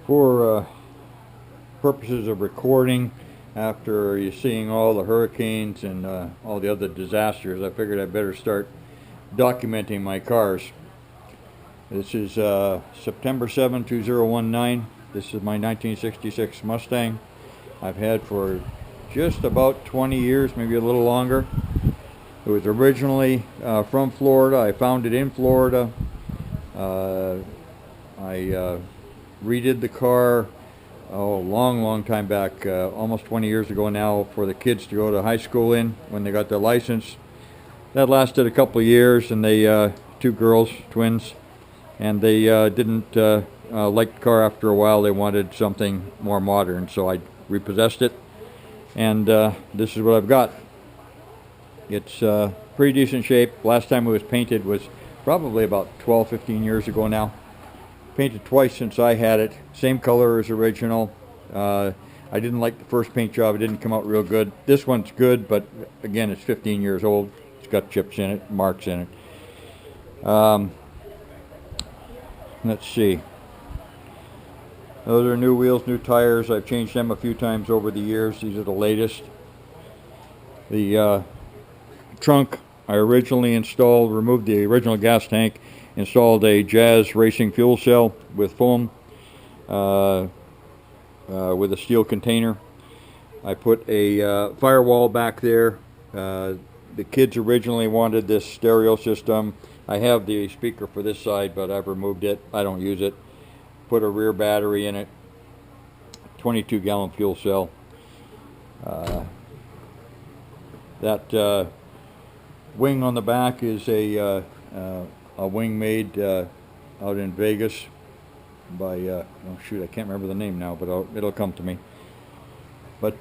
For purposes of recording, after you seeing all the hurricanes and all the other disasters, I figured I'd better start documenting my cars. This is September 7, 2019. This is my 1966 Mustang. I've had for just about 20 years, maybe a little longer. It was originally from Florida. I found it in Florida. I redid the car a long time back, almost 20 years ago now, for the kids to go to high school in when they got their license. That lasted a couple of years, and they, two girls, twins, and they didn't like the car after a while. They wanted something more modern, so I repossessed it, and this is what I've got. It's pretty decent shape. Last time it was painted was probably about 12-15 years ago now. Painted twice since I had it. Same color as original. I didn't like the first paint job. It didn't come out real good. This one's good, but again, it's 15 years old. It's got chips in it, marks in it. Let's see. Those are new wheels, new tires. I've changed them a few times over the years. These are the latest. The trunk I originally installed, removed the original gas tank, installed a Jazz racing fuel cell with foam with a steel container. I put a firewall back there. The kids originally wanted this stereo system. I have the speaker for this side, but I've removed it. I don't use it. Put a rear battery in it. 22-gallon fuel cell. That wing on the back is a wing made out in Vegas by, oh shoot, I can't remember the name now, but it'll come to me. But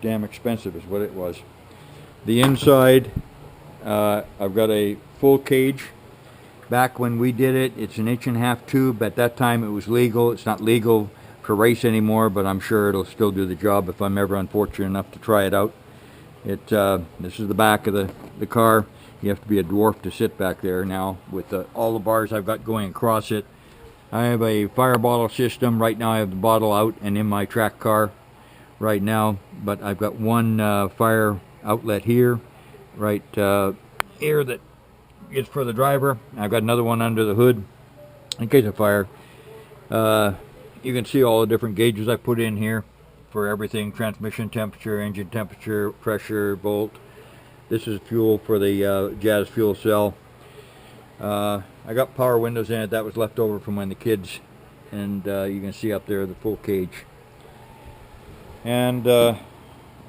damn expensive is what it was. The inside, I've got a full cage. Back when we did it, it's an 1.5-inch tube. At that time it was legal. It's not legal to race anymore, but I'm sure it'll still do the job if I'm ever unfortunate enough to try it out. This is the back of the car. You have to be a dwarf to sit back there now with all the bars I've got going across it. I have a fire bottle system. Right now I have the bottle out and in my track car right now, but I've got one fire outlet here, right here, that is for the driver. I've got another one under the hood in case of fire. You can see all the different gauges I put in here for everything: transmission temperature, engine temperature, pressure, volt. This is fuel for the Jazz fuel cell. I got power windows in it. That was left over from when the kids, and you can see up there the full cage. And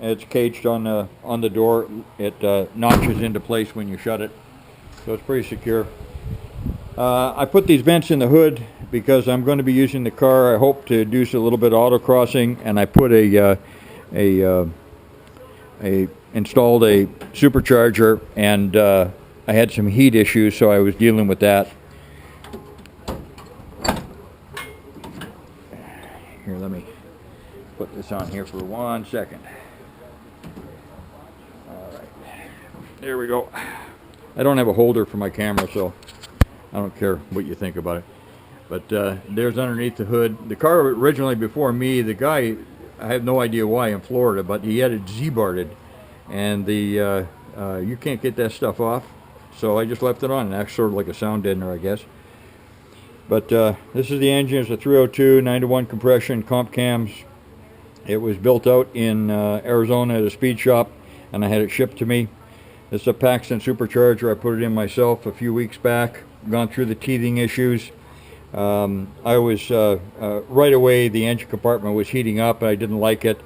it's caged on the door. It notches into place when you shut it, so it's pretty secure. I put these vents in the hood because I'm going to be using the car. I hope to do a little bit of autocrossing, and I put installed a supercharger, and I had some heat issues, so I was dealing with that. Here, let me put this on here for 1 second. All right, there we go. I don't have a holder for my camera, so I don't care what you think about it. But there's underneath the hood. The car originally before me, the guy, I have no idea why in Florida, but he had it Z-barred, and you can't get that stuff off, so I just left it on. It acts sort of like a sound deadener, I guess. But this is the engine. It's a 302 9-to-1 compression, comp cams. It was built out in Arizona at a speed shop, and I had it shipped to me. This is a Paxton supercharger. I put it in myself a few weeks back. Gone through the teething issues. I was right away, the engine compartment was heating up and I didn't like it,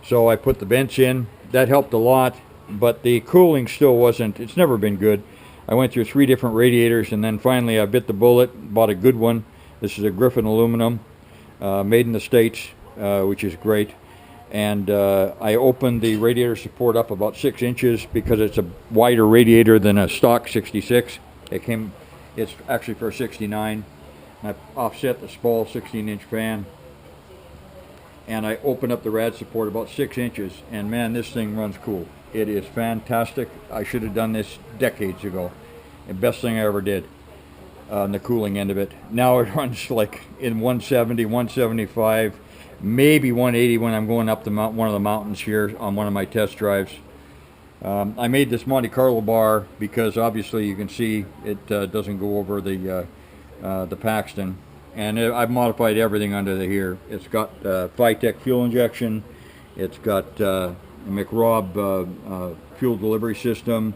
so I put the vents in. That helped a lot, but the cooling still wasn't. It's never been good. I went through 3 different radiators, and then finally I bit the bullet, bought a good one. This is a Griffin aluminum, made in the States, which is great. And I opened the radiator support up about 6 inches because it's a wider radiator than a stock 66. It's actually for 69. I offset the small 16-inch fan, and I opened up the rad support about 6 inches, and man, this thing runs cool. It is fantastic. I should have done this decades ago. The best thing I ever did. on the cooling end of it. Now it runs like in 170, 175, maybe 180 when I'm going up one of the mountains here on one of my test drives. I made this Monte Carlo bar because obviously you can see it doesn't go over the Paxton, and I've modified everything under here. It's got Phytech fuel injection, it's got a McRobb fuel delivery system.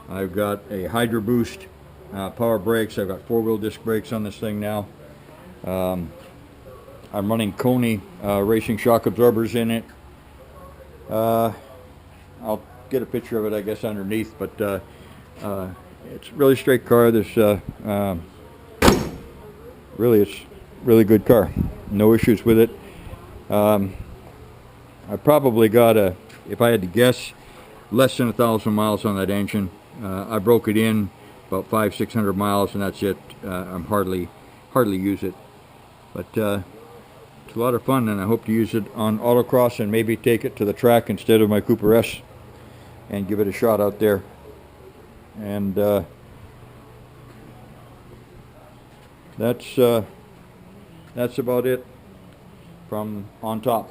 I've got a Hydro Boost power brakes. I've got 4-wheel disc brakes on this thing now. I'm running Coney racing shock absorbers in it. I'll get a picture of it, I guess, underneath, but it's a really straight car. Really, it's really good car. No issues with it. I probably got if I had to guess, less than 1,000 miles on that engine. I broke it in about 500-600 miles, and that's it. I'm hardly use it, but it's a lot of fun, and I hope to use it on autocross and maybe take it to the track instead of my Cooper S and give it a shot out there. And that's about it from on top.